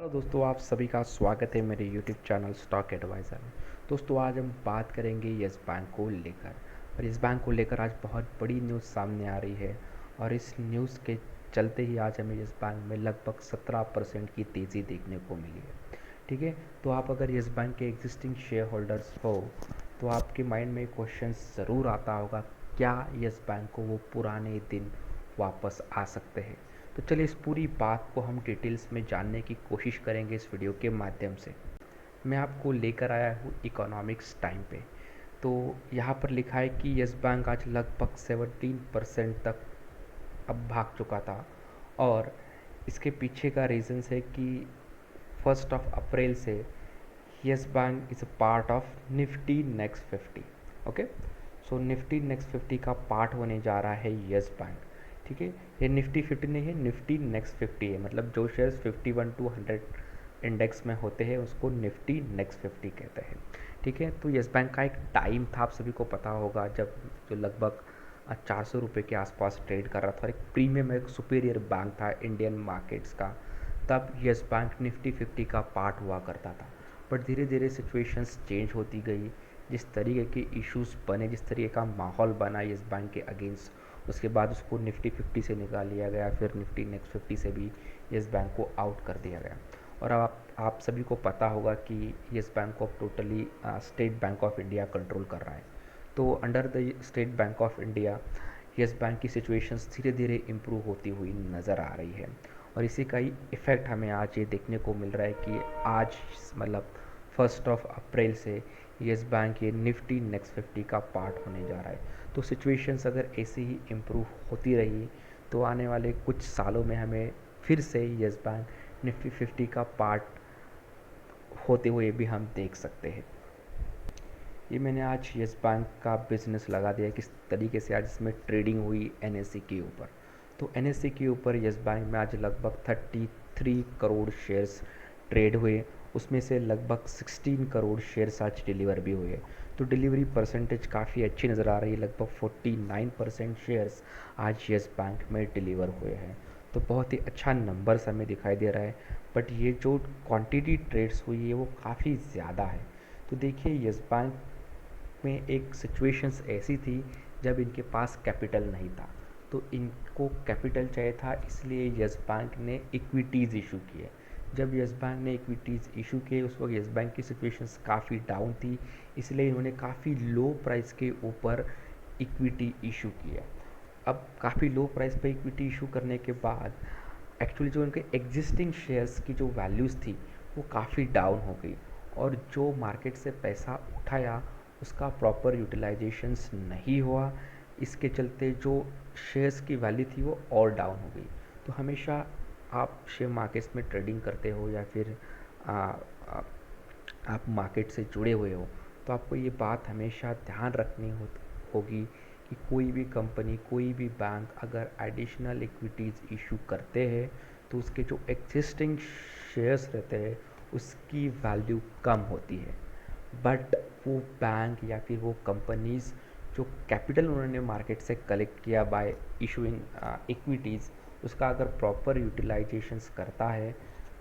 Hello दोस्तों, आप सभी का स्वागत है मेरे यूट्यूब चैनल स्टॉक एडवाइज़र में। दोस्तों, आज हम बात करेंगे यस बैंक को लेकर। और यस बैंक को लेकर आज बहुत बड़ी न्यूज़ सामने आ रही है। और इस न्यूज़ के चलते ही आज हमें यस बैंक में लगभग 17% की तेज़ी देखने को मिली है। ठीक है, तो आप अगर यस बैंक के एग्जिस्टिंग शेयर होल्डर्स हो तो आपके माइंड में क्वेश्चन ज़रूर आता होगा, क्या यस बैंक को वो पुराने दिन वापस आ सकते हैं। तो चलिए इस पूरी बात को हम डिटेल्स में जानने की कोशिश करेंगे इस वीडियो के माध्यम से। मैं आपको लेकर आया हूँ इकोनॉमिक्स टाइम पे। तो यहाँ पर लिखा है कि यस बैंक आज लगभग 17% तक अब भाग चुका था। और इसके पीछे का रीज़न्स है कि 1 अप्रैल से yes bank is a part of Nifty next 50। Okay, so Nifty next 50 का पार्ट होने जा रहा है यस बैंक। ठीक है, ये निफ्टी 50 नहीं है, निफ्टी नेक्स्ट 50 है। मतलब जो शेयर्स 51 टू 100 इंडेक्स में होते हैं उसको निफ्टी नेक्स्ट 50 कहते हैं। ठीक है, तो यस बैंक का एक टाइम था, आप सभी को पता होगा, जब जो लगभग 400 रुपये के आसपास ट्रेड कर रहा था और एक प्रीमियम, एक सुपीरियर बैंक था इंडियन मार्केट्स का। तब यस बैंक निफ्टी 50 का पार्ट हुआ करता था। बट धीरे धीरे सिचुएशंस चेंज होती गई, जिस तरीके के इश्यूज बने, जिस तरीके का माहौल बना यस बैंक के अगेंस्ट, उसके बाद उसको निफ्टी 50 से निकाल लिया गया, फिर निफ्टी नेक्स्ट 50 से भी यस बैंक को आउट कर दिया गया। और अब आप सभी को पता होगा कि यस बैंक को totally state bank of India control कर रहा है। तो under the state bank of India yes bank की सिचुएशंस धीरे धीरे इम्प्रूव होती हुई नज़र आ रही है। और इसी का ही इफ़ेक्ट हमें आज ये देखने को मिल रहा है कि आज मतलब 1 अप्रैल से यस बैंक ये निफ्टी नेक्स्ट 50 का पार्ट होने जा रहा है। तो सिचुएशंस अगर ऐसी ही इम्प्रूव होती रही तो आने वाले कुछ सालों में हमें फिर से यस बैंक निफ्टी 50 का पार्ट होते हुए भी हम देख सकते हैं। ये मैंने आज यस बैंक का बिजनेस लगा दिया, किस तरीके से आज इसमें ट्रेडिंग हुई एनएससी के ऊपर। तो एनएससी के ऊपर यस बैंक में आज लगभग 33 करोड़ शेयर्स ट्रेड हुए। उसमें से लगभग 16 करोड़ शेयर्स आज डिलीवर भी हुए। तो डिलीवरी परसेंटेज काफ़ी अच्छी नज़र आ रही है, लगभग 49% शेयर्स आज यस बैंक में डिलीवर हुए हैं। तो बहुत ही अच्छा नंबर्स हमें दिखाई दे रहा है। बट ये जो क्वांटिटी ट्रेड्स हुई है वो काफ़ी ज़्यादा है। तो देखिए, यस बैंक में एक सिचुएशंस ऐसी थी जब इनके पास कैपिटल नहीं था। तो इनको कैपिटल चाहिए था, इसलिए यस बैंक ने इक्विटीज़ इशू किए। जब यस बैंक ने इक्विटीज़ इशू किए उस वक्त यस बैंक की सिचुएशंस काफ़ी डाउन थी, इसलिए इन्होंने काफ़ी लो प्राइस के ऊपर इक्विटी इशू किया। अब काफ़ी लो प्राइस पे इक्विटी इशू करने के बाद एक्चुअली जो उनके एग्जिस्टिंग शेयर्स की जो वैल्यूज़ थी वो काफ़ी डाउन हो गई। और जो मार्केट से पैसा उठाया उसका प्रॉपर यूटिलाइजेशंस नहीं हुआ। इसके चलते जो शेयर्स की वैल्यू थी वो और डाउन हो गई। तो हमेशा आप शेयर मार्केट्स में ट्रेडिंग करते हो या फिर आ, आ, आप मार्केट से जुड़े हुए हो तो आपको ये बात हमेशा ध्यान रखनी होगी कि कोई भी कंपनी, कोई भी बैंक अगर एडिशनल इक्विटीज़ इशू करते हैं तो उसके जो एग्जिस्टिंग शेयर्स रहते हैं उसकी वैल्यू कम होती है। बट वो बैंक या फिर वो कंपनीज़ जो कैपिटल उन्होंने मार्केट से कलेक्ट किया बाय इशूइंग इक्विटीज़, उसका अगर प्रॉपर यूटिलाइजेशंस करता है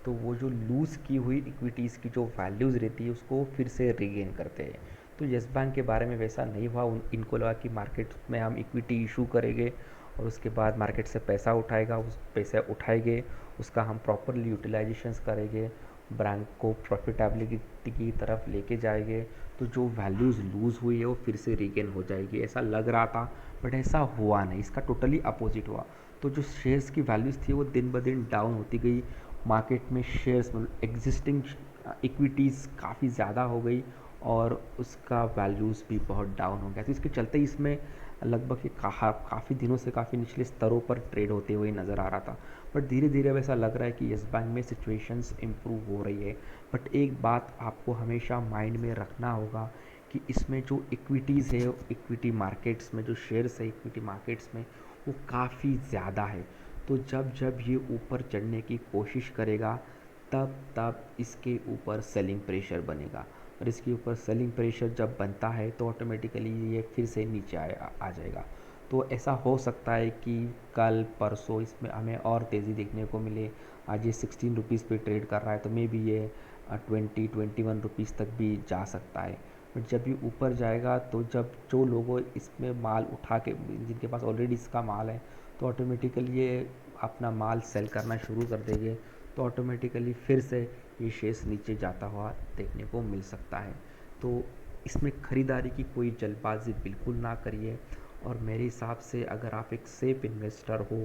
तो वो जो लूज़ की हुई इक्विटीज़ की जो वैल्यूज़ रहती है उसको फिर से रीगेन करते हैं। तो यस बैंक के बारे में वैसा नहीं हुआ। इनको लगा कि मार्केट में हम इक्विटी इशू करेंगे और उसके बाद मार्केट से पैसा उठाएगा, उस पैसे उठाएंगे, उसका हम प्रॉपरली यूटिलाइजेशंस करेंगे, ब्रांड को प्रॉफिटेबिलिटी की तरफ लेके जाएंगे, तो जो वैल्यूज़ लूज़ हुई है वो फिर से रीगेन हो जाएगी, ऐसा लग रहा था। बट ऐसा हुआ नहीं, इसका टोटली अपोजिट हुआ। तो जो शेयर्स की वैल्यूज़ थी वो दिन ब दिन डाउन होती गई। मार्केट में शेयर्स मतलब एग्जिस्टिंग इक्विटीज़ काफ़ी ज़्यादा हो गई और उसका वैल्यूज़ भी बहुत डाउन हो गया। तो इसके चलते इसमें लगभग ये काफ़ी दिनों से काफ़ी निचले स्तरों पर ट्रेड होते हुए नज़र आ रहा था। बट धीरे धीरे अब ऐसा लग रहा है कि यस बैंक में सिचुएशंस इम्प्रूव हो रही है। बट एक बात आपको हमेशा माइंड में रखना होगा कि इसमें जो इक्विटीज़ है, इक्विटी मार्केट्स में जो शेयर्स है इक्विटी मार्केट्स में, वो काफ़ी ज़्यादा है। तो जब जब ये ऊपर चढ़ने की कोशिश करेगा तब तब इसके ऊपर सेलिंग प्रेशर बनेगा। और इसके ऊपर सेलिंग प्रेशर जब बनता है तो ऑटोमेटिकली ये फिर से नीचे आ जाएगा। तो ऐसा हो सकता है कि कल परसों इसमें हमें और तेज़ी देखने को मिले। आज ये 16 रुपीज़ पे ट्रेड कर रहा है, तो मे बी ये 21 रुपीज़ तक भी जा सकता है। बट जब ये ऊपर जाएगा, तो जब जो लोगों इसमें माल उठा के, जिनके पास ऑलरेडी इसका माल है, तो ऑटोमेटिकली ये अपना माल सेल करना शुरू कर देंगे, तो ऑटोमेटिकली फिर से ये शेयर्स नीचे जाता हुआ देखने को मिल सकता है। तो इसमें ख़रीदारी की कोई जल्दबाजी बिल्कुल ना करिए। और मेरे हिसाब से अगर आप एक सेफ इन्वेस्टर हो,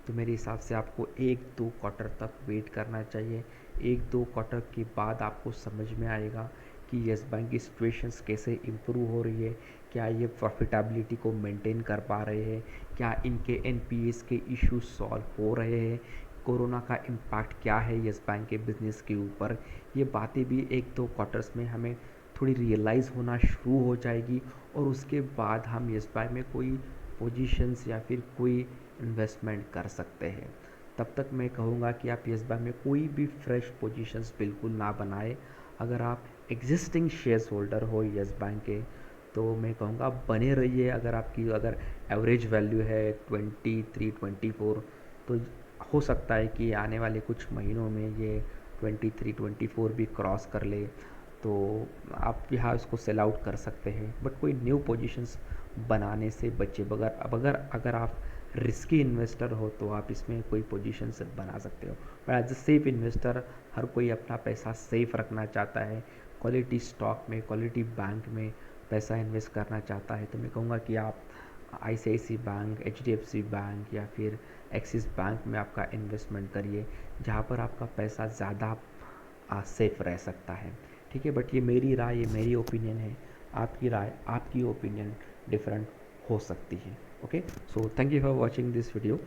तो मेरे हिसाब से आपको 1-2 क्वार्टर तक वेट करना चाहिए। 1-2 क्वार्टर के बाद आपको समझ में आएगा कि येस बैंक की सिचुएशंस कैसे इम्प्रूव हो रही है, क्या ये प्रॉफिटेबिलिटी को मेंटेन कर पा रहे हैं, क्या इनके एनपीएस के इश्यूज सॉल्व हो रहे हैं, कोरोना का इम्पैक्ट क्या है येस बैंक के बिज़नेस के ऊपर। ये बातें भी 1-2 क्वार्टर्स में हमें थोड़ी रियलाइज़ होना शुरू हो जाएगी, और उसके बाद हम येस बैंक में कोई पोजीशंस या फिर कोई इन्वेस्टमेंट कर सकते हैं। तब तक मैं कहूँगा कि आप येस बैंक में कोई भी फ्रेश पोजीशंस बिल्कुल ना बनाए। अगर आप एग्जिस्टिंग शेयर्स होल्डर हो येस बैंक के, तो मैं कहूँगा बने रहिए। अगर एवरेज वैल्यू है 23-24, तो हो सकता है कि आने वाले कुछ महीनों में ये 23-24 भी क्रॉस कर ले, तो आप यहाँ उसको सेल आउट कर सकते हैं। बट कोई न्यू पोजीशंस बनाने से बचे बगैर, अब अगर आप रिस्की इन्वेस्टर हो, तो आप इसमें कोई पोजीशंस बना सकते हो। और एज अ सेफ इन्वेस्टर, हर कोई अपना पैसा सेफ रखना चाहता है, क्वालिटी स्टॉक में, क्वालिटी बैंक में पैसा इन्वेस्ट करना चाहता है। तो मैं कहूँगा कि आप आईसीआईसी बैंक, एचडीएफसी बैंक या फिर एक्सिस बैंक में आपका इन्वेस्टमेंट करिए, जहाँ पर आपका पैसा ज़्यादा सेफ रह सकता है। ठीक है, बट ये मेरी राय, ये मेरी ओपिनियन है। आपकी राय, आपकी ओपिनियन डिफरेंट हो सकती है। Okay, so thank you for watching this video.